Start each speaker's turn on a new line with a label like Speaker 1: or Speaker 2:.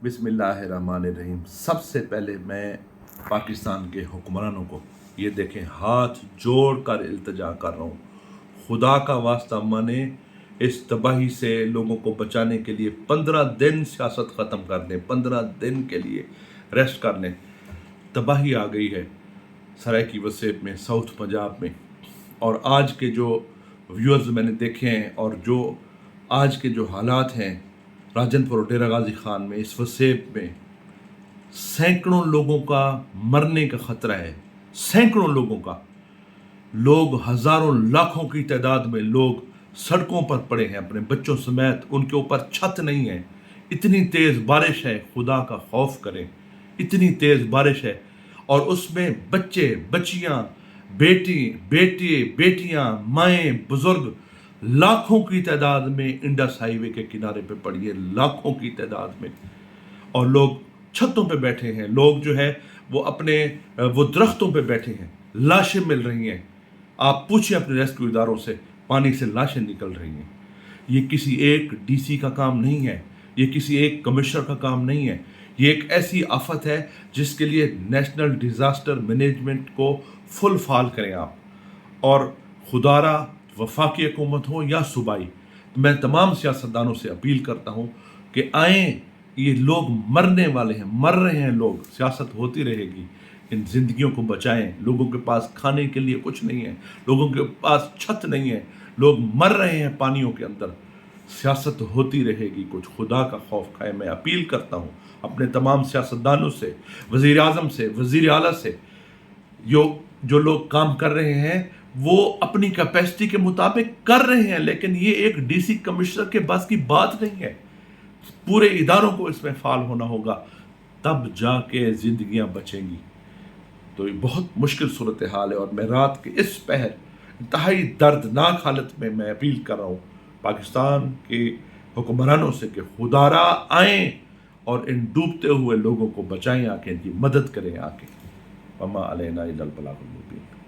Speaker 1: बिस्मिल्लाहिर्रहमानिर्रहीम। सबसे पहले मैं पाकिस्तान के हुक्मरानों को ये देखें, हाथ जोड़ कर इल्तिजा कर रहा हूँ, खुदा का वास्ता माने इस तबाही से लोगों को बचाने के लिए 15 दिन सियासत ख़त्म कर दें, 15 दिन के लिए रेस्ट कर लें। तबाही आ गई है सराइकी वसेब में, साउथ पंजाब में, और आज के जो व्यूअर्स मैंने देखे हैं और जो आज के जो हालात हैं राजनपुर और डेरा गाजी खान में, इस वसेब में सैकड़ों लोगों का मरने का ख़तरा है। सैकड़ों लोगों का, लोग हज़ारों लाखों की तादाद में लोग सड़कों पर पड़े हैं अपने बच्चों समेत, उनके ऊपर छत नहीं है। इतनी तेज़ बारिश है, खुदा का खौफ करें, इतनी तेज़ बारिश है, और उसमें बच्चे बच्चियाँ, बेटियाँ, माएँ, बुज़ुर्ग लाखों की तादाद में इंडस हाईवे के किनारे पे पड़ी है, लाखों की तादाद में। और लोग छतों पे बैठे हैं, लोग जो है वो अपने वो दरख्तों पे बैठे हैं, लाशें मिल रही हैं। आप पूछिए अपने रेस्क्यू इदारों से, पानी से लाशें निकल रही हैं। ये किसी एक डीसी का काम नहीं है, ये किसी एक कमिश्नर का काम नहीं है। ये एक ऐसी आफत है जिसके लिए नेशनल डिज़ास्टर मैनेजमेंट को फुल फाल करें आप। और खुदारा वफाकी हुकूमत हो या सूबाई, मैं तमाम सियासतदानों से अपील करता हूँ कि आएँ, ये लोग मरने वाले हैं, मर रहे हैं लोग, सियासत होती रहेगी, इन ज़िंदगियों को बचाएं। लोगों के पास खाने के लिए कुछ नहीं है, लोगों के पास छत नहीं है, लोग मर रहे हैं पानियों के अंदर, सियासत होती रहेगी, कुछ खुदा का खौफ खाए। मैं अपील करता हूँ अपने तमाम सियासतदानों से, वज़ीर आज़म से, वज़ीर आला से, जो लोग काम कर रहे हैं वो अपनी कैपेसिटी के मुताबिक कर रहे हैं, लेकिन ये एक डीसी कमिश्नर के बस की बात नहीं है। पूरे इदारों को इसमें फाल होना होगा, तब जाके ज़िंदगियां बचेंगी। तो ये बहुत मुश्किल सूरत हाल है, और मैं रात के इस पहर इंतहाई दर्दनाक हालत में मैं अपील कर रहा हूँ पाकिस्तान के हुक्मरानों से कि खुदारा आएँ और इन डूबते हुए लोगों को बचाएं, आके इनकी मदद करें आके। वमा अलैना इल्लल बलागुल मुबीन।